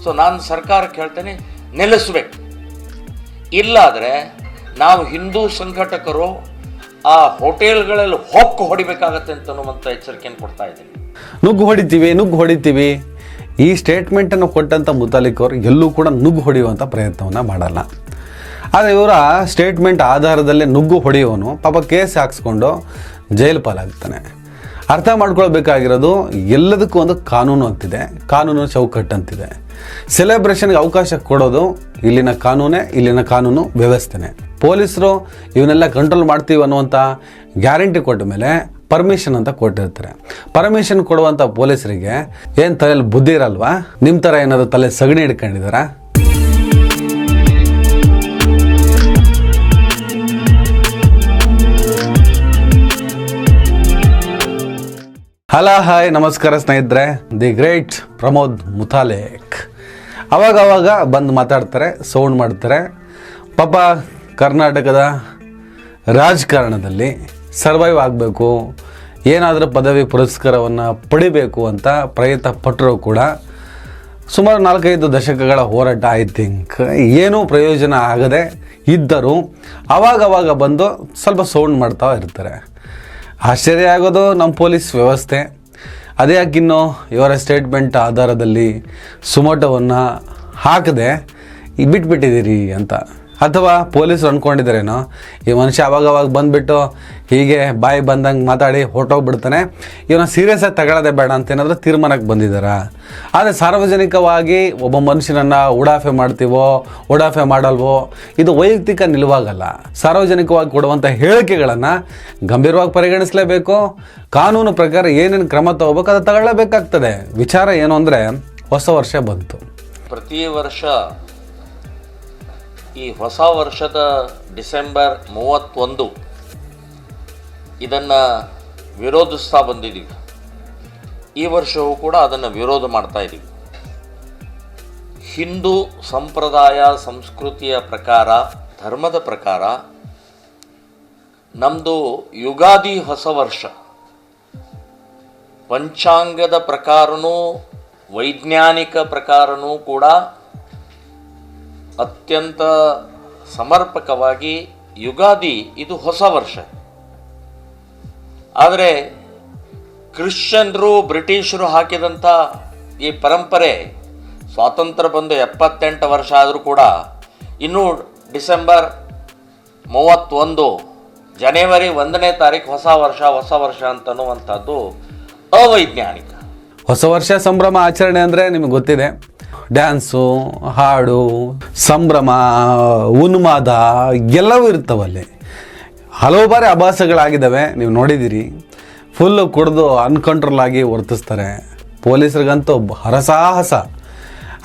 So ನಾನು ಸರ್ಕಾರಕ್ಕೆ ಹೇಳ್ತೇನೆ, ನಿಲ್ಲಿಸ್ಬೇಕು. ಇಲ್ಲಾದರೆ ನಾವು ಹಿಂದೂ ಸಂಘಟಕರು ಆ ಹೋಟೆಲ್ಗಳಲ್ಲಿ ಹೊಕ್ಕು ಹೊಡಿಬೇಕಾಗತ್ತೆ ಅಂತನ್ನುವಂಥ ಎಚ್ಚರಿಕೆಯನ್ನು ಕೊಡ್ತಾ ಇದ್ದೀನಿ. ನುಗ್ಗು ಹೊಡಿತೀವಿ ಈ ಸ್ಟೇಟ್ಮೆಂಟನ್ನು ಕೊಟ್ಟಂಥ ಮುತಾಲಿಕ್ ಅವರು ಎಲ್ಲೂ ಕೂಡ ನುಗ್ಗು ಹೊಡೆಯುವಂಥ ಪ್ರಯತ್ನವನ್ನು ಮಾಡಲ್ಲ. ಆದರೆ ಇವರ ಸ್ಟೇಟ್ಮೆಂಟ್ ಆಧಾರದಲ್ಲೇ ನುಗ್ಗು ಹೊಡೆಯುವನು ಪಾಪ ಕೇಸ್ ಹಾಕ್ಸ್ಕೊಂಡು ಜೈಲು ಪಾಲಾಗ್ತಾನೆ. ಅರ್ಥ ಮಾಡ್ಕೊಳ್ಬೇಕಾಗಿರೋದು ಎಲ್ಲದಕ್ಕೂ ಒಂದು ಕಾನೂನು ಅಂತಿದೆ, ಕಾನೂನು ಚೌಕಟ್ಟು ಅಂತಿದೆ. ಸೆಲೆಬ್ರೇಷನ್ಗೆ ಅವಕಾಶ ಕೊಡೋದು ಇಲ್ಲಿನ ಕಾನೂನೇ, ಇಲ್ಲಿನ ಕಾನೂನು ವ್ಯವಸ್ಥೆನೇ. ಪೊಲೀಸರು ಇವನ್ನೆಲ್ಲ ಕಂಟ್ರೋಲ್ ಮಾಡ್ತೀವಿ ಅನ್ನುವಂಥ ಗ್ಯಾರಂಟಿ ಕೊಟ್ಟ ಮೇಲೆ ಪರ್ಮಿಷನ್ ಅಂತ ಕೊಟ್ಟಿರ್ತಾರೆ. ಪರ್ಮಿಷನ್ ಕೊಡುವಂಥ ಪೊಲೀಸರಿಗೆ ಏನು ತಲೆಯಲ್ಲಿ ಬುದ್ಧಿ ಇರಲ್ವಾ? ನಿಮ್ಮ ಥರ ಏನಾದರೂ ತಲೆ ಸಗಣಿ ಹಿಡ್ಕೊಂಡಿದ್ದಾರಾ? ಹಲೋ ಹಾಯ್ ನಮಸ್ಕಾರ ಸ್ನೇಹಿತರೆ. ದಿ ಗ್ರೇಟ್ ಪ್ರಮೋದ್ ಮುತಾಲಿಕ್ ಅವಾಗ ಬಂದು ಮಾತಾಡ್ತಾರೆ, ಸೌಂಡ್ ಮಾಡ್ತಾರೆ. ಪಾಪ ಕರ್ನಾಟಕದ ರಾಜಕಾರಣದಲ್ಲಿ ಸರ್ವೈವ್ ಆಗಬೇಕು, ಏನಾದರೂ ಪದವಿ ಪುರಸ್ಕಾರವನ್ನು ಪಡಿಬೇಕು ಅಂತ ಪ್ರಯತ್ನ ಪಟ್ಟರೂ ಕೂಡ ಸುಮಾರು 4-5 ದಶಕಗಳ ಹೋರಾಟ ಐ ಥಿಂಕ್ ಏನೂ ಪ್ರಯೋಜನ ಆಗದೆ ಇದ್ದರೂ ಅವಾಗ ಬಂದು ಸ್ವಲ್ಪ ಸೌಂಡ್ ಮಾಡ್ತಾ ಇರ್ತಾರೆ. ಆಶ್ಚರ್ಯ ಆಗೋದು ನಮ್ಮ ಪೊಲೀಸ್ ವ್ಯವಸ್ಥೆ. ಅದೇ ಯಾಕಿನ್ನೋ ಇವರ ಸ್ಟೇಟ್ಮೆಂಟ್ ಆಧಾರದಲ್ಲಿ ಸುಮೋಟೋವನ್ನು ಹಾಕದೆ ಬಿಟ್ಬಿಟ್ಟಿದ್ದೀರಿ ಅಂತ. ಅಥವಾ ಪೊಲೀಸರು ಅಂದ್ಕೊಂಡಿದ್ದಾರೇನೋ ಈ ಮನುಷ್ಯ ಅವಾಗ ಬಂದುಬಿಟ್ಟು ಹೀಗೆ ಬಾಯಿ ಬಂದಂಗೆ ಮಾತಾಡಿ ಹೊರಟೋಗ್ಬಿಡ್ತಾನೆ, ಇವನ್ನ ಸೀರಿಯಸ್ಸಾಗಿ ತಗೊಳ್ಳೋದೇ ಬೇಡ ಅಂತ ಏನಾದರೂ ತೀರ್ಮಾನಕ್ಕೆ ಬಂದಿದ್ದಾರಾ? ಆದರೆ ಸಾರ್ವಜನಿಕವಾಗಿ ಒಬ್ಬ ಮನುಷ್ಯನನ್ನು ಉಡಾಫೆ ಮಾಡ್ತೀವೋ ಉಡಾಫೆ ಮಾಡಲ್ವೋ ಇದು ವೈಯಕ್ತಿಕ ನಿಲುವಾಗಲ್ಲ. ಸಾರ್ವಜನಿಕವಾಗಿ ಕೊಡುವಂಥ ಹೇಳಿಕೆಗಳನ್ನು ಗಂಭೀರವಾಗಿ ಪರಿಗಣಿಸಲೇಬೇಕು. ಕಾನೂನು ಪ್ರಕಾರ ಏನೇನು ಕ್ರಮ ತಗೋಬೇಕು ಅದು ತಗೊಳ್ಳೇಬೇಕಾಗ್ತದೆ. ವಿಚಾರ ಏನು ಅಂದರೆ ಹೊಸ ವರ್ಷ ಬಂತು. ಪ್ರತಿ ವರ್ಷ ಈ ಹೊಸ ವರ್ಷದ ಡಿಸೆಂಬರ್ 31 ಇದನ್ನು ವಿರೋಧಿಸ್ತಾ ಬಂದಿದ್ದೀವಿ. ಈ ವರ್ಷವೂ ಕೂಡ ಅದನ್ನು ವಿರೋಧ ಮಾಡ್ತಾ ಇದ್ದೀವಿ. ಹಿಂದೂ ಸಂಪ್ರದಾಯ ಸಂಸ್ಕೃತಿಯ ಪ್ರಕಾರ, ಧರ್ಮದ ಪ್ರಕಾರ ನಮ್ಮದು ಯುಗಾದಿ ಹೊಸ ವರ್ಷ. ಪಂಚಾಂಗದ ಪ್ರಕಾರನೂ ವೈಜ್ಞಾನಿಕ ಪ್ರಕಾರನೂ ಕೂಡ ಅತ್ಯಂತ ಸಮರ್ಪಕವಾಗಿ ಯುಗಾದಿ ಇದು ಹೊಸ ವರ್ಷ. ಆದರೆ ಕ್ರಿಶ್ಚಿಯನ್ರು ಬ್ರಿಟಿಷರು ಹಾಕಿದಂಥ ಈ ಪರಂಪರೆ ಸ್ವಾತಂತ್ರ್ಯ ಬಂದು 78 ವರ್ಷ ಆದರೂ ಕೂಡ ಇನ್ನೂ ಡಿಸೆಂಬರ್ 31 ಜನವರಿ 1ನೇ ತಾರೀಕು ಹೊಸ ವರ್ಷ ಅಂತನ್ನುವಂಥದ್ದು ಅವೈಜ್ಞಾನಿಕ. ಹೊಸ ವರ್ಷ ಸಂಭ್ರಮ ಆಚರಣೆ ಅಂದರೆ ನಿಮಗೆ ಗೊತ್ತಿದೆ, ಡ್ಯಾನ್ಸು, ಹಾಡು, ಸಂಭ್ರಮ, ಉನ್ಮಾದ ಎಲ್ಲವೂ ಇರ್ತವಲ್ಲಿ. ಹಲವು ಬಾರಿ ಅಭಾಸಗಳಾಗಿದ್ದಾವೆ, ನೀವು ನೋಡಿದ್ದೀರಿ. ಫುಲ್ಲು ಕುಡಿದು ಅನ್ಕಂಟ್ರೋಲ್ ಆಗಿ ವರ್ತಿಸ್ತಾರೆ. ಪೊಲೀಸರಿಗಂತೂ ಹರಸಾಹಸ.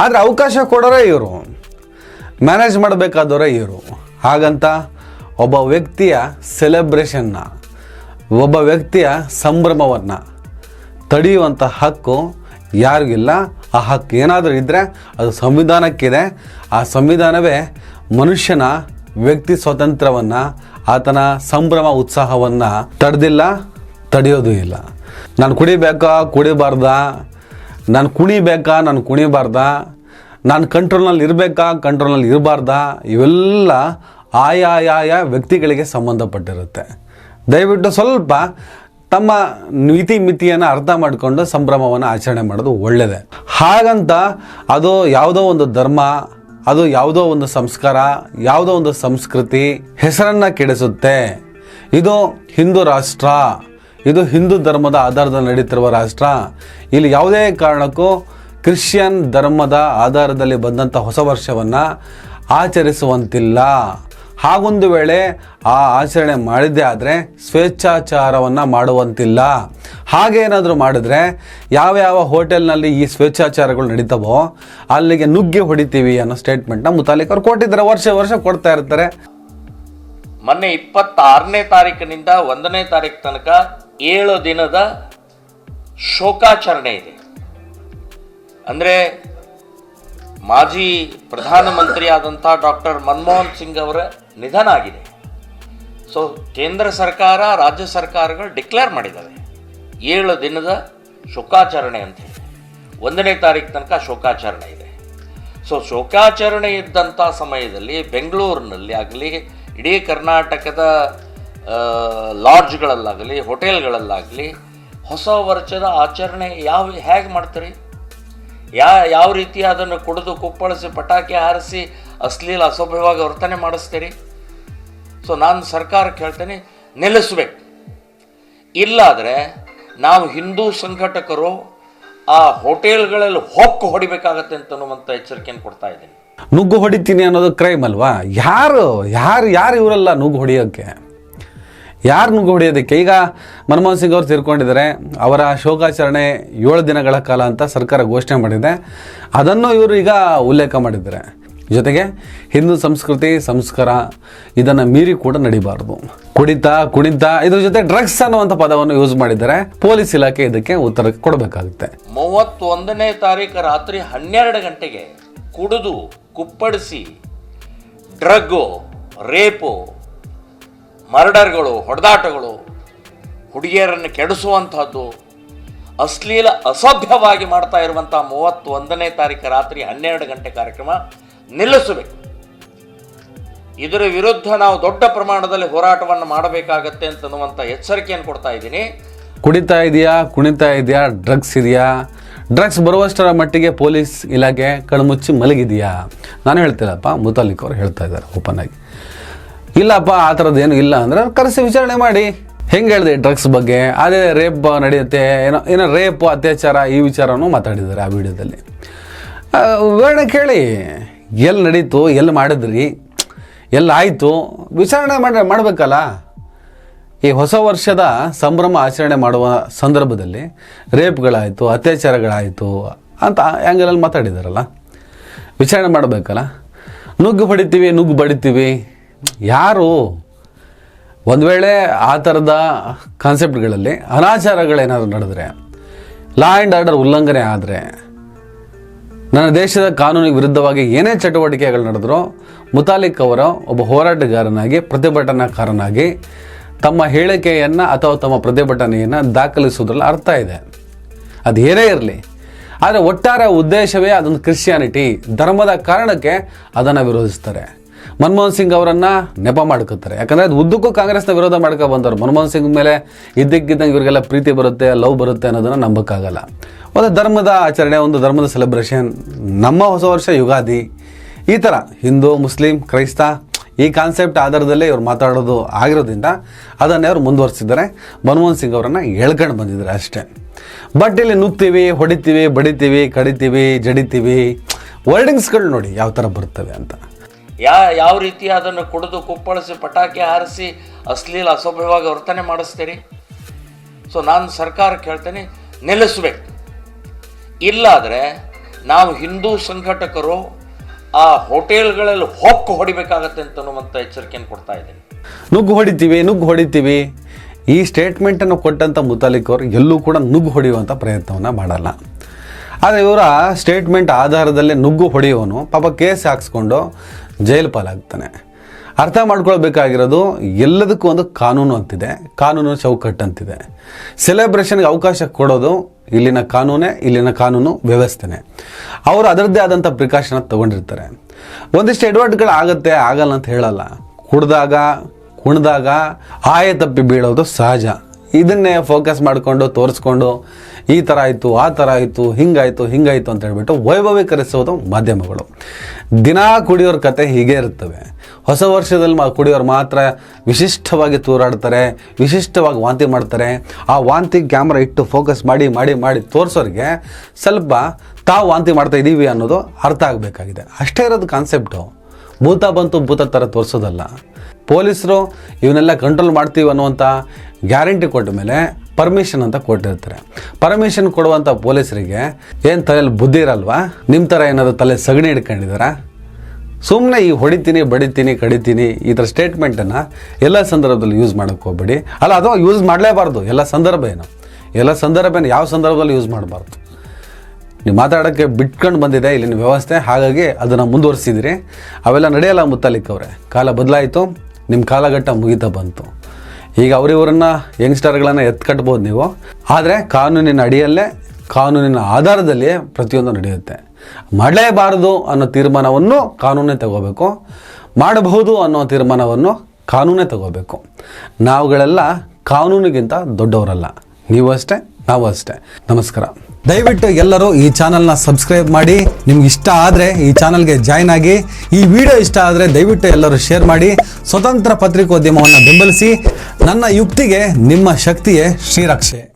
ಆದರೆ ಅವಕಾಶ ಕೊಡೋರೇ ಇವರು, ಮ್ಯಾನೇಜ್ ಮಾಡಬೇಕಾದವರೇ ಇವರು. ಹಾಗಂತ ಒಬ್ಬ ವ್ಯಕ್ತಿಯ ಸೆಲೆಬ್ರೇಷನ್ನ, ಒಬ್ಬ ವ್ಯಕ್ತಿಯ ಸಂಭ್ರಮವನ್ನು ತಡೆಯುವಂಥ ಹಕ್ಕು ಯಾರಿಗಿಲ್ಲ. ಆ ಹಕ್ಕು ಏನಾದರೂ ಇದ್ದರೆ ಅದು ಸಂವಿಧಾನಕ್ಕಿದೆ. ಆ ಸಂವಿಧಾನವೇ ಮನುಷ್ಯನ ವ್ಯಕ್ತಿ ಸ್ವಾತಂತ್ರ್ಯವನ್ನು, ಆತನ ಸಂಭ್ರಮ ಉತ್ಸಾಹವನ್ನು ತಡೆದಿಲ್ಲ, ತಡೆಯೋದು ಇಲ್ಲ. ನಾನು ಕುಡಿಬೇಕಾ ಕುಡಿಬಾರ್ದಾ, ನಾನು ಕುಣಿಬೇಕಾ ನಾನು ಕುಣಿಬಾರ್ದಾ, ನಾನು ಕಂಟ್ರೋಲ್ನಲ್ಲಿ ಇರಬೇಕಾ ಕಂಟ್ರೋಲ್ನಲ್ಲಿ ಇರಬಾರ್ದಾ, ಇವೆಲ್ಲ ಆಯಾ ವ್ಯಕ್ತಿಗಳಿಗೆ ಸಂಬಂಧಪಟ್ಟಿರುತ್ತೆ. ದಯವಿಟ್ಟು ಸ್ವಲ್ಪ ತಮ್ಮ ಮಿತಿಯನ್ನು ಅರ್ಥ ಮಾಡಿಕೊಂಡು ಸಂಭ್ರಮವನ್ನು ಆಚರಣೆ ಮಾಡೋದು ಒಳ್ಳೆಯದೇ. ಹಾಗಂತ ಅದು ಯಾವುದೋ ಒಂದು ಧರ್ಮ, ಅದು ಯಾವುದೋ ಒಂದು ಸಂಸ್ಕಾರ, ಯಾವುದೋ ಒಂದು ಸಂಸ್ಕೃತಿ ಹೆಸರನ್ನು ಕೆಡಿಸುತ್ತೆ. ಇದು ಹಿಂದೂ ರಾಷ್ಟ್ರ, ಇದು ಹಿಂದೂ ಧರ್ಮದ ಆಧಾರದಲ್ಲಿ ನಡೀತಿರುವ ರಾಷ್ಟ್ರ. ಇಲ್ಲಿ ಯಾವುದೇ ಕಾರಣಕ್ಕೂ ಕ್ರಿಶ್ಚಿಯನ್ ಧರ್ಮದ ಆಧಾರದಲ್ಲಿ ಬಂದಂಥ ಹೊಸ ವರ್ಷವನ್ನು ಆಚರಿಸುವಂತಿಲ್ಲ. ಹಾಗೊಂದು ವೇಳೆ ಆ ಆಚರಣೆ ಮಾಡಿದ್ದೇ ಆದರೆ ಸ್ವೇಚ್ಛಾಚಾರವನ್ನು ಮಾಡುವಂತಿಲ್ಲ. ಹಾಗೇನಾದರೂ ಮಾಡಿದ್ರೆ ಯಾವ ಹೋಟೆಲ್ನಲ್ಲಿ ಈ ಸ್ವೇಚ್ಛಾಚಾರಗಳು ನಡೀತವೋ ಅಲ್ಲಿಗೆ ನುಗ್ಗಿ ಹೊಡಿತೀವಿ ಅನ್ನೋ ಸ್ಟೇಟ್ಮೆಂಟ್ನ ಮುತಾಲಿಕ್ ಅವರು ಕೊಟ್ಟಿದ್ದಾರೆ. ವರ್ಷ ಕೊಡ್ತಾ ಇರ್ತಾರೆ. ಮೊನ್ನೆ 26ನೇ ತಾರೀಕಿನಿಂದ 1ನೇ ತಾರೀಕು ತನಕ 7 ದಿನದ ಶೋಕಾಚರಣೆ ಇದೆ. ಅಂದರೆ ಮಾಜಿ ಪ್ರಧಾನಮಂತ್ರಿ ಆದಂಥ ಡಾಕ್ಟರ್ ಮನಮೋಹನ್ ಸಿಂಗ್ ಅವರ ನಿಧನ ಆಗಿದೆ. ಸೊ ಕೇಂದ್ರ ಸರ್ಕಾರ, ರಾಜ್ಯ ಸರ್ಕಾರಗಳು ಡಿಕ್ಲೇರ್ ಮಾಡಿದ್ದಾವೆ 7 ದಿನದ ಶೋಕಾಚರಣೆ ಅಂತ ಹೇಳಿ. 1ನೇ ತಾರೀಕು ತನಕ ಶೋಕಾಚರಣೆ ಇದೆ. ಸೊ ಶೋಕಾಚರಣೆ ಇದ್ದಂಥ ಸಮಯದಲ್ಲಿ ಬೆಂಗಳೂರಿನಲ್ಲಿ ಆಗಲಿ, ಇಡೀ ಕರ್ನಾಟಕದ ಲಾಡ್ಜ್ಗಳಲ್ಲಾಗಲಿ, ಹೋಟೆಲ್ಗಳಲ್ಲಾಗಲಿ ಹೊಸ ವರ್ಷದ ಆಚರಣೆ ಹೇಗೆ ಮಾಡ್ತೀರಿ? ಯಾವ ರೀತಿ ಅದನ್ನು ಕುಡಿದು ಕುಪ್ಪಳಿಸಿ ಪಟಾಕಿ ಹಾರಿಸಿ ಅಶ್ಲೀಲ ಅಸಭ್ಯವಾಗಿ ವರ್ತನೆ ಮಾಡಿಸ್ತೀರಿ? ಸೊ ನಾನು ಸರ್ಕಾರಕ್ಕೆ ಹೇಳ್ತೇನೆ, ನಿಲ್ಲಿಸ್ಬೇಕು. ಇಲ್ಲಾದರೆ ನಾವು ಹಿಂದೂ ಸಂಘಟಕರು ಆ ಹೋಟೆಲ್ಗಳಲ್ಲಿ ಹೊಕ್ಕು ಹೊಡಿಬೇಕಾಗತ್ತೆ ಅಂತನ್ನುವಂಥ ಎಚ್ಚರಿಕೆಯನ್ನು ಕೊಡ್ತಾ ಇದ್ದೀನಿ. ನುಗ್ಗು ಹೊಡಿತೀನಿ ಅನ್ನೋದು ಕ್ರೈಮ್ ಅಲ್ವಾ? ಯಾರು ಇವರೆಲ್ಲ ನುಗ್ಗು ಹೊಡಿಯೋಕ್ಕೆ? ಯಾರು ನುಗ್ಗು ಹೊಡೆಯೋದಕ್ಕೆ? ಈಗ ಮನಮೋಹನ್ ಸಿಂಗ್ ಅವರು ತೀರ್ಕೊಂಡಿದ್ದಾರೆ. ಅವರ ಶೋಕಾಚರಣೆ 7 ದಿನಗಳ ಕಾಲ ಅಂತ ಸರ್ಕಾರ ಘೋಷಣೆ ಮಾಡಿದೆ. ಅದನ್ನು ಇವರು ಈಗ ಉಲ್ಲೇಖ ಮಾಡಿದ್ದಾರೆ. ಜೊತೆಗೆ ಹಿಂದೂ ಸಂಸ್ಕೃತಿ ಸಂಸ್ಕಾರ ಇದನ್ನು ಮೀರಿ ಕೂಡ ನಡಿಬಾರ್ದು. ಕುಣಿತ ಇದ್ರ ಜೊತೆ ಡ್ರಗ್ಸ್ ಅನ್ನುವಂಥ ಪದವನ್ನು ಯೂಸ್ ಮಾಡಿದ್ದಾರೆ. ಪೊಲೀಸ್ ಇಲಾಖೆ ಇದಕ್ಕೆ ಉತ್ತರ ಕೊಡಬೇಕಾಗುತ್ತೆ. 31ನೇ ತಾರೀಕು ರಾತ್ರಿ 12 ಗಂಟೆಗೆ ಕುಡಿದು ಕುಪ್ಪಡಿಸಿ ಡ್ರಗ್ಗು, ರೇಪು, ಮರ್ಡರ್ಗಳು, ಹೊಡೆದಾಟಗಳು, ಹುಡುಗಿಯರನ್ನು ಕೆಡಿಸುವಂಥದ್ದು, ಅಶ್ಲೀಲ ಅಸಭ್ಯವಾಗಿ ಮಾಡ್ತಾ ಇರುವಂಥ 31ನೇ ತಾರೀಕು ರಾತ್ರಿ 12 ಗಂಟೆ ಕಾರ್ಯಕ್ರಮ ನಿಲ್ಲಿಸಬೇಕು. ಇದರ ವಿರುದ್ಧ ನಾವು ದೊಡ್ಡ ಪ್ರಮಾಣದಲ್ಲಿ ಹೋರಾಟವನ್ನು ಮಾಡಬೇಕಾಗತ್ತೆ ಅಂತನ್ನುವಂಥ ಎಚ್ಚರಿಕೆಯನ್ನು ಕೊಡ್ತಾ ಇದ್ದೀನಿ. ಕುಣಿತಾ ಇದೆಯಾ, ಡ್ರಗ್ಸ್ ಇದೆಯಾ? ಡ್ರಗ್ಸ್ ಬರುವಷ್ಟರ ಮಟ್ಟಿಗೆ ಪೊಲೀಸ್ ಇಲಾಖೆ ಕಣ್ಮುಚ್ಚಿ ಮಲಗಿದೆಯಾ? ನಾನು ಹೇಳ್ತಿಲ್ಲಪ್ಪ, ಮುತಾಲಿಕ್ ಅವರು ಹೇಳ್ತಾ ಇದ್ದಾರೆ ಓಪನ್ ಆಗಿ. ಇಲ್ಲಪ್ಪ ಆ ಥರದ್ದು ಏನು ಇಲ್ಲ ಅಂದರೆ ಕರೆಸಿ ವಿಚಾರಣೆ ಮಾಡಿ. ಹೆಂಗೆ ಹೇಳಿದೆ ಡ್ರಗ್ಸ್ ಬಗ್ಗೆ? ಅದೇ ರೇಪ್ ನಡೆಯುತ್ತೆ, ಏನೋ ರೇಪ್, ಅತ್ಯಾಚಾರ, ಈ ವಿಚಾರನೂ ಮಾತಾಡಿದ್ದಾರೆ ಆ ವಿಡಿಯೋದಲ್ಲಿ. ವಿವರಣೆ ಕೇಳಿ, ಎಲ್ಲಿ ನಡೀತು, ಎಲ್ಲಿ ಮಾಡಿದ್ರಿ, ಎಲ್ಲಾಯಿತು, ವಿಚಾರಣೆ ಮಾಡಬೇಕಲ್ಲ. ಈ ಹೊಸ ವರ್ಷದ ಸಂಭ್ರಮ ಆಚರಣೆ ಮಾಡುವ ಸಂದರ್ಭದಲ್ಲಿ ರೇಪ್ಗಳಾಯಿತು, ಅತ್ಯಾಚಾರಗಳಾಯಿತು ಅಂತ ಆ್ಯಂಗಲಲ್ಲಿ ಮಾತಾಡಿದಾರಲ್ಲ, ವಿಚಾರಣೆ ಮಾಡಬೇಕಲ್ಲ. ನುಗ್ಗು ಬಡಿತೀವಿ ಯಾರು? ಒಂದು ವೇಳೆ ಆ ಥರದ ಕಾನ್ಸೆಪ್ಟ್ಗಳಲ್ಲಿ ಅನಾಚಾರಗಳೇನಾದರೂ ನಡೆದ್ರೆ, ಲಾ ಆ್ಯಂಡ್ ಆರ್ಡರ್ ಉಲ್ಲಂಘನೆ ಆದರೆ, ನನ್ನ ದೇಶದ ಕಾನೂನಿಗೆ ವಿರುದ್ಧವಾಗಿ ಏನೇ ಚಟುವಟಿಕೆಗಳು ನಡೆದರೂ ಮುತಾಲಿಕ್ ಅವರ ಒಬ್ಬ ಹೋರಾಟಗಾರನಾಗಿ, ಪ್ರತಿಭಟನಾಕಾರನಾಗಿ ತಮ್ಮ ಹೇಳಿಕೆಯನ್ನು ಅಥವಾ ತಮ್ಮ ಪ್ರತಿಭಟನೆಯನ್ನು ದಾಖಲಿಸುವುದರಲ್ಲಿ ಅರ್ಥ ಇದೆ. ಅದು ಏನೇ ಇರಲಿ. ಆದರೆ ಒಟ್ಟಾರೆ ಉದ್ದೇಶವೇ ಅದೊಂದು ಕ್ರಿಶ್ಚಿಯಾನಿಟಿ, ಧರ್ಮದ ಕಾರಣಕ್ಕೆ ಅದನ್ನು ವಿರೋಧಿಸ್ತಾರೆ. ಮನಮೋಹನ್ ಸಿಂಗ್ ಅವರನ್ನು ನೆಪ ಮಾಡ್ಕೋತಾರೆ. ಯಾಕಂದರೆ ಅದು ಉದ್ದಕ್ಕೂ ಕಾಂಗ್ರೆಸ್ನ ವಿರೋಧ ಮಾಡ್ಕೊ ಬಂದವರು. ಮನಮೋಹನ್ ಸಿಂಗ್ ಮೇಲೆ ಇದ್ದಕ್ಕಿದ್ದಂಗೆ ಇವರಿಗೆಲ್ಲ ಪ್ರೀತಿ ಬರುತ್ತೆ, ಲವ್ ಬರುತ್ತೆ ಅನ್ನೋದನ್ನು ನಂಬೋಕ್ಕಾಗಲ್ಲ. ಒಂದು ಧರ್ಮದ ಆಚರಣೆ, ಒಂದು ಧರ್ಮದ ಸೆಲೆಬ್ರೇಷನ್, ನಮ್ಮ ಹೊಸ ವರ್ಷ ಯುಗಾದಿ, ಈ ಥರ ಹಿಂದೂ, ಮುಸ್ಲಿಂ, ಕ್ರೈಸ್ತ ಈ ಕಾನ್ಸೆಪ್ಟ್ ಆಧಾರದಲ್ಲೇ ಇವ್ರು ಮಾತಾಡೋದು ಆಗಿರೋದ್ರಿಂದ ಅದನ್ನೇ ಅವ್ರು ಮುಂದುವರಿಸಿದ್ದಾರೆ. ಮನಮೋಹನ್ ಸಿಂಗ್ ಅವರನ್ನು ಎಳ್ಕೊಂಡು ಬಂದಿದ್ದಾರೆ ಅಷ್ಟೇ. ಬಟ್ ಇಲ್ಲಿ ನುಗ್ತೀವಿ, ಹೊಡಿತೀವಿ, ಬಡಿತೀವಿ, ಕಡಿತೀವಿ, ಜಡಿತೀವಿ, ವರ್ಡಿಂಗ್ಸ್ಗಳು ನೋಡಿ ಯಾವ ಥರ ಬರ್ತವೆ ಅಂತ. ಯಾವ ರೀತಿ ಅದನ್ನು ಕುಡಿದು ಕುಪ್ಪಳಿಸಿ ಪಟಾಕಿ ಹಾರಿಸಿ ಅಶ್ಲೀಲ ಅಸಭ್ಯವಾಗಿ ವರ್ತನೆ ಮಾಡಿಸ್ತೀರಿ? ಸೊ ನಾನು ಸರ್ಕಾರಕ್ಕೆ ಹೇಳ್ತೇನೆ, ನಿಲ್ಲಿಸ್ಬೇಕು. ಇಲ್ಲಾದರೆ ನಾವು ಹಿಂದೂ ಸಂಘಟಕರು ಆ ಹೋಟೆಲ್ಗಳಲ್ಲಿ ಹೊಕ್ಕು ಹೊಡಿಬೇಕಾಗತ್ತೆ ಅಂತನ್ನುವಂಥ ಎಚ್ಚರಿಕೆಯನ್ನು ಕೊಡ್ತಾ ಇದ್ದೀನಿ. ನುಗ್ಗು ಹೊಡಿತೀವಿ ಈ ಸ್ಟೇಟ್ಮೆಂಟನ್ನು ಕೊಟ್ಟಂಥ ಮುತಾಲಿಕ್ ಅವರು ಎಲ್ಲೂ ಕೂಡ ನುಗ್ಗು ಹೊಡೆಯುವಂಥ ಪ್ರಯತ್ನವನ್ನು ಮಾಡಲ್ಲ. ಆದರೆ ಇವರ ಸ್ಟೇಟ್ಮೆಂಟ್ ಆಧಾರದಲ್ಲೇ ನುಗ್ಗು ಹೊಡೆಯುವನು ಪಾಪ ಕೇಸ್ ಹಾಕ್ಸ್ಕೊಂಡು ಜೈಲು ಪಾಲಾಗ್ತಾನೆ. ಅರ್ಥ ಮಾಡ್ಕೊಳ್ಬೇಕಾಗಿರೋದು, ಎಲ್ಲದಕ್ಕೂ ಒಂದು ಕಾನೂನು ಅಂತಿದೆ, ಕಾನೂನು ಚೌಕಟ್ಟು ಅಂತಿದೆ. ಸೆಲೆಬ್ರೇಷನ್ಗೆ ಅವಕಾಶ ಕೊಡೋದು ಇಲ್ಲಿನ ಕಾನೂನೇ, ಇಲ್ಲಿನ ಕಾನೂನು ವ್ಯವಸ್ಥೆನೇ. ಅವರು ಅದರದ್ದೇ ಆದಂಥ ಪ್ರಿಕಾಷನ್ ತೊಗೊಂಡಿರ್ತಾರೆ. ಒಂದಿಷ್ಟು ಎಡವಟ್ಟುಗಳು ಆಗಲ್ಲ ಅಂತ ಹೇಳಲ್ಲ. ಕುಣಿದಾಗ ಆಯ ತಪ್ಪಿ ಬೀಳೋದು ಸಹಜ. ಇದನ್ನೇ ಫೋಕಸ್ ಮಾಡಿಕೊಂಡು ತೋರಿಸ್ಕೊಂಡು ಈ ಥರ ಆಯಿತು, ಆ ಥರ ಆಯಿತು, ಹಿಂಗಾಯಿತು ಅಂತ ಹೇಳ್ಬಿಟ್ಟು ವೈಭವೀಕರಿಸೋದು ಮಾಧ್ಯಮಗಳು. ದಿನಾ ಕುಡಿಯೋರ ಕತೆ ಹೀಗೆ ಇರ್ತವೆ. ಹೊಸ ವರ್ಷದಲ್ಲಿ ಕುಡಿಯೋರು ಮಾತ್ರ ವಿಶಿಷ್ಟವಾಗಿ ತೂರಾಡ್ತಾರೆ, ವಿಶಿಷ್ಟವಾಗಿ ವಾಂತಿ ಮಾಡ್ತಾರೆ. ಆ ವಾಂತಿ ಕ್ಯಾಮ್ರಾ ಇಟ್ಟು ಫೋಕಸ್ ಮಾಡಿ ತೋರಿಸೋರಿಗೆ ಸ್ವಲ್ಪ ತಾವು ವಾಂತಿ ಮಾಡ್ತಾ ಇದ್ದೀವಿ ಅನ್ನೋದು ಅರ್ಥ ಆಗಬೇಕಾಗಿದೆ. ಅಷ್ಟೇ ಇರೋದು ಕಾನ್ಸೆಪ್ಟು. ಭೂತ ಥರ ತೋರಿಸೋದಲ್ಲ. ಪೊಲೀಸರು ಇವನ್ನೆಲ್ಲ ಕಂಟ್ರೋಲ್ ಮಾಡ್ತೀವಿ ಅನ್ನುವಂಥ ಗ್ಯಾರಂಟಿ ಕೊಟ್ಟ ಮೇಲೆ ಪರ್ಮಿಷನ್ ಅಂತ ಕೊಟ್ಟಿರ್ತಾರೆ. ಪರ್ಮಿಷನ್ ಕೊಡುವಂಥ ಪೊಲೀಸರಿಗೆ ಏನು ತಲೆಯಲ್ಲಿ ಬುದ್ಧಿ ಇರಲ್ವಾ? ನಿಮ್ಮ ಥರ ಏನಾದರೂ ತಲೆ ಸಗಣಿ ಹಿಡ್ಕೊಂಡಿದ್ದಾರಾ? ಸುಮ್ಮನೆ ಈ ಹೊಡಿತೀನಿ, ಬಡಿತೀನಿ, ಕಡಿತೀನಿ ಈ ಥರ ಸ್ಟೇಟ್ಮೆಂಟನ್ನು ಎಲ್ಲ ಸಂದರ್ಭದಲ್ಲಿ ಯೂಸ್ ಮಾಡೋಕ್ಕೆ ಹೋಗ್ಬೇಡಿ. ಅಲ್ಲ, ಅದು ಯೂಸ್ ಮಾಡಲೇಬಾರ್ದು. ಎಲ್ಲ ಸಂದರ್ಭ ಯಾವ ಸಂದರ್ಭದಲ್ಲಿ ಯೂಸ್ ಮಾಡಬಾರ್ದು. ನೀವು ಮಾತಾಡೋಕ್ಕೆ ಬಿಟ್ಕೊಂಡು ಬಂದಿದೆ ಇಲ್ಲಿನ ವ್ಯವಸ್ಥೆ, ಹಾಗಾಗಿ ಅದನ್ನು ಮುಂದುವರಿಸಿದಿರಿ. ಅವೆಲ್ಲ ನಡೆಯಲ್ಲ ಮುತಾಲಿಕ್ ಅವರೇ. ಕಾಲ ಬದಲಾಯಿತು, ನಿಮ್ಮ ಕಾಲಘಟ್ಟ ಮುಗಿತಾ ಬಂತು. ಈಗ ಅವರಿವರನ್ನು ಯಂಗ್ಸ್ಟರ್ಗಳನ್ನು ಎತ್ಕಟ್ಬೋದು ನೀವು, ಆದರೆ ಕಾನೂನಿನ ಅಡಿಯಲ್ಲೇ, ಕಾನೂನಿನ ಆಧಾರದಲ್ಲಿಯೇ ಪ್ರತಿಯೊಂದು ನಡೆಯುತ್ತೆ. ಮಾಡಲೇಬಾರದು ಅನ್ನೋ ತೀರ್ಮಾನವನ್ನು ಕಾನೂನೇ ತಗೋಬೇಕು, ಮಾಡಬಹುದು ಅನ್ನೋ ತೀರ್ಮಾನವನ್ನು ಕಾನೂನೇ ತಗೋಬೇಕು. ನಾವುಗಳೆಲ್ಲ ಕಾನೂನಿಗಿಂತ ದೊಡ್ಡವರಲ್ಲ. ನೀವು ಅಷ್ಟೇ, ನಾವು ಅಷ್ಟೇ. ನಮಸ್ಕಾರ. ದಯವಿಟ್ಟು ಎಲ್ಲರೂ ಈ ಚಾನಲ್ನ ಸಬ್ಸ್ಕ್ರೈಬ್ ಮಾಡಿ. ನಿಮ್ಗೆ ಇಷ್ಟ ಆದರೆ ಈ ಚಾನಲ್ಗೆ ಜಾಯ್ನ್ ಆಗಿ. ಈ ವಿಡಿಯೋ ಇಷ್ಟ ಆದರೆ ದಯವಿಟ್ಟು ಎಲ್ಲರೂ ಶೇರ್ ಮಾಡಿ. ಸ್ವತಂತ್ರ ಪತ್ರಿಕೋದ್ಯಮವನ್ನು ಬೆಂಬಲಿಸಿ. ನನ್ನ ಯುಕ್ತಿಗೆ ನಿಮ್ಮ ಶಕ್ತಿಯೇ ಶ್ರೀರಕ್ಷೆ.